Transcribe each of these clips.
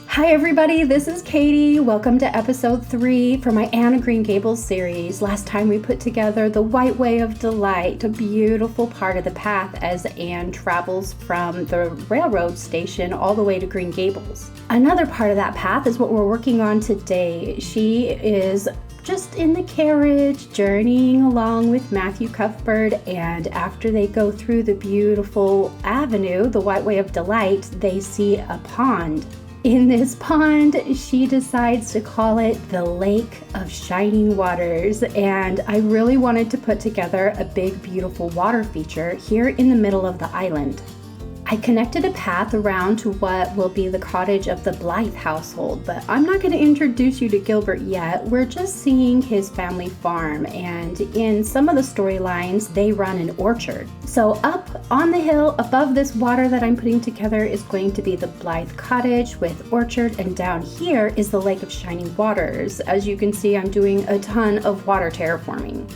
Hi everybody, this is Katie. Welcome to episode 3 for my Anne of Green Gables series. Last time we put together the White Way of Delight, a beautiful part of the path as Anne travels from the railroad station all the way to Green Gables. Another part of that path is what we're working on today. She is just in the carriage, journeying along with Matthew Cuthbert, and after they go through the beautiful avenue, the White Way of Delight, they see a pond. In this pond, she decides to call it the Lake of Shining Waters, and I really wanted to put together a big, beautiful water feature here in the middle of the island. I connected a path around to what will be the cottage of the Blythe household, but I'm not going to introduce you to Gilbert yet. We're just seeing his family farm, and in some of the storylines, they run an orchard. So up on the hill above this water that I'm putting together is going to be the Blythe cottage with orchard, and down here is the Lake of Shining Waters. As you can see, I'm doing a ton of water terraforming.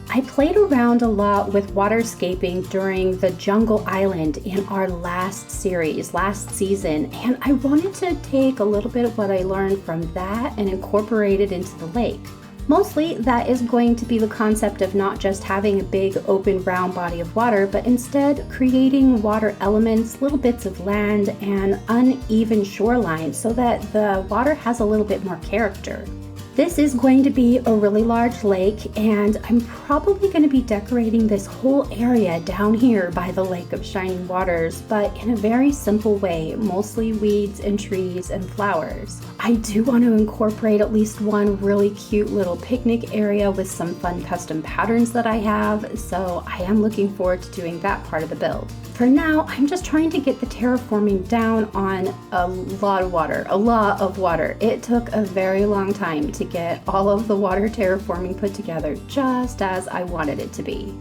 I played around a lot with waterscaping during the Jungle Island in our last season, and I wanted to take a little bit of what I learned from that and incorporate it into the lake. Mostly that is going to be the concept of not just having a big open round body of water, but instead creating water elements, little bits of land, and uneven shorelines so that the water has a little bit more character. This is going to be a really large lake, and I'm probably going to be decorating this whole area down here by the Lake of Shining Waters, but in a very simple way, mostly weeds and trees and flowers. I do want to incorporate at least one really cute little picnic area with some fun custom patterns that I have, so I am looking forward to doing that part of the build. For now, I'm just trying to get the terraforming down on a lot of water. It took a very long time to get all of the water terraforming put together just as I wanted it to be.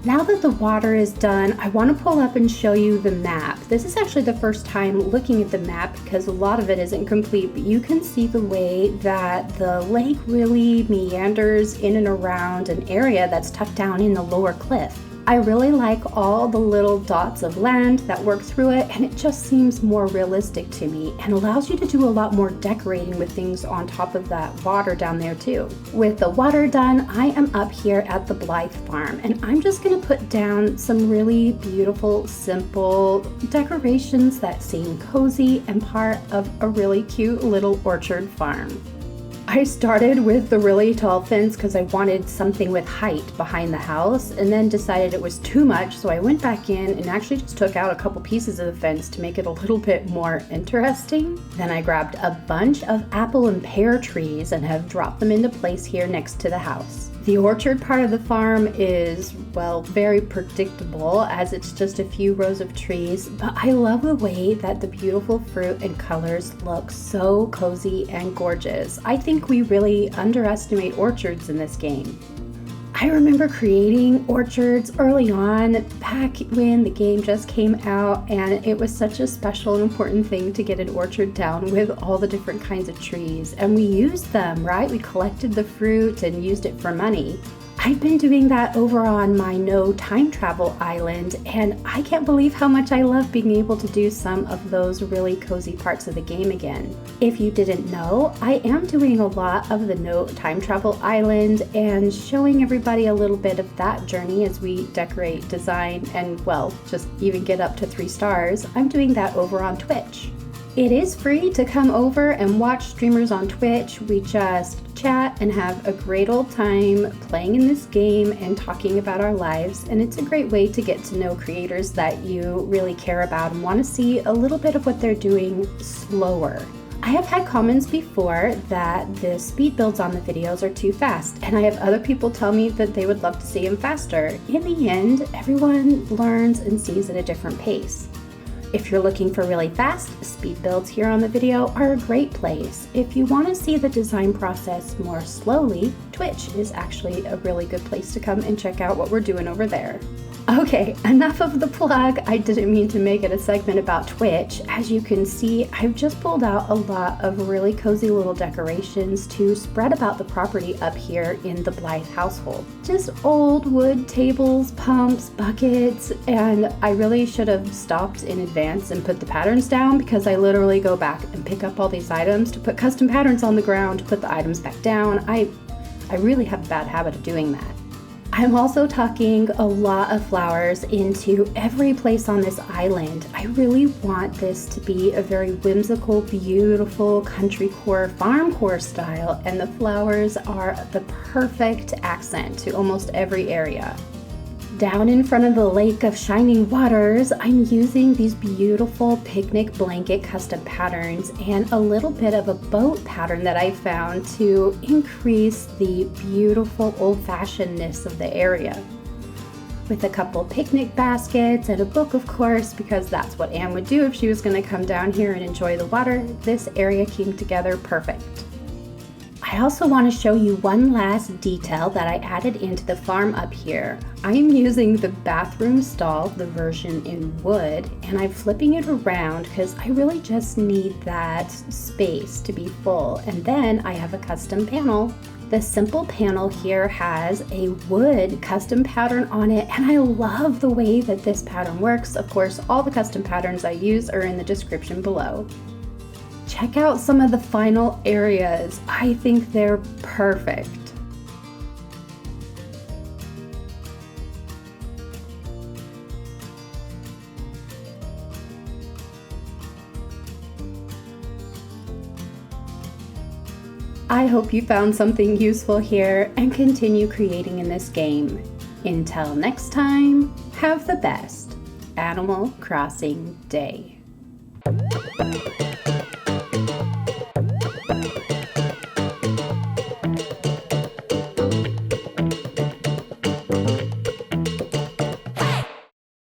Now that the water is done, I want to pull up and show you the map. This is actually the first time looking at the map because a lot of it isn't complete, but you can see the way that the lake really meanders in and around an area that's tucked down in the lower cliff. I really like all the little dots of land that work through it, and it just seems more realistic to me and allows you to do a lot more decorating with things on top of that water down there too. With the water done, I am up here at the Blythe farm, and I'm just going to put down some really beautiful, simple decorations that seem cozy and part of a really cute little orchard farm. I started with the really tall fence because I wanted something with height behind the house, and then decided it was too much, so I went back in and actually just took out a couple pieces of the fence to make it a little bit more interesting. Then I grabbed a bunch of apple and pear trees and have dropped them into place here next to the house. The orchard part of the farm is, well, very predictable as it's just a few rows of trees, but I love the way that the beautiful fruit and colors look so cozy and gorgeous. I think we really underestimate orchards in this game. I remember creating orchards early on, back when the game just came out, and it was such a special and important thing to get an orchard down with all the different kinds of trees. And we used them, right? We collected the fruit and used it for money. I've been doing that over on my no time travel island, and I can't believe how much I love being able to do some of those really cozy parts of the game again. If you didn't know, I am doing a lot of the no time travel island and showing everybody a little bit of that journey as we decorate, design, and well, just even get up to 3 stars. I'm doing that over on Twitch. It is free to come over and watch streamers on Twitch. We just chat and have a great old time playing in this game and talking about our lives, and it's a great way to get to know creators that you really care about and want to see a little bit of what they're doing slower. I have had comments before that the speed builds on the videos are too fast, and I have other people tell me that they would love to see them faster. In the end, everyone learns and sees at a different pace. If you're looking for really fast, speed builds here on the video are a great place. If you want to see the design process more slowly, Twitch is actually a really good place to come and check out what we're doing over there. Okay, enough of the plug. I didn't mean to make it a segment about Twitch. As you can see, I've just pulled out a lot of really cozy little decorations to spread about the property up here in the Blythe household. Just old wood tables, pumps, buckets, and I really should have stopped in advance and put the patterns down because I literally go back and pick up all these items to put custom patterns on the ground, to put the items back down. I really have a bad habit of doing that. I'm also tucking a lot of flowers into every place on this island. I really want this to be a very whimsical, beautiful country core, farm core style, and the flowers are the perfect accent to almost every area. Down in front of the lake of shining waters, I'm using these beautiful picnic blanket custom patterns and a little bit of a boat pattern that I found to increase the beautiful old-fashionedness of the area. With a couple picnic baskets and a book, of course, because that's what Anne would do if she was going to come down here and enjoy the water, this area came together perfect. I also want to show you one last detail that I added into the farm up here. I'm using the bathroom stall, the version in wood, and I'm flipping it around because I really just need that space to be full. And then I have a custom panel. The simple panel here has a wood custom pattern on it, and I love the way that this pattern works. Of course, all the custom patterns I use are in the description below. Check out some of the final areas. I think they're perfect. I hope you found something useful here and continue creating in this game. Until next time, have the best Animal Crossing day.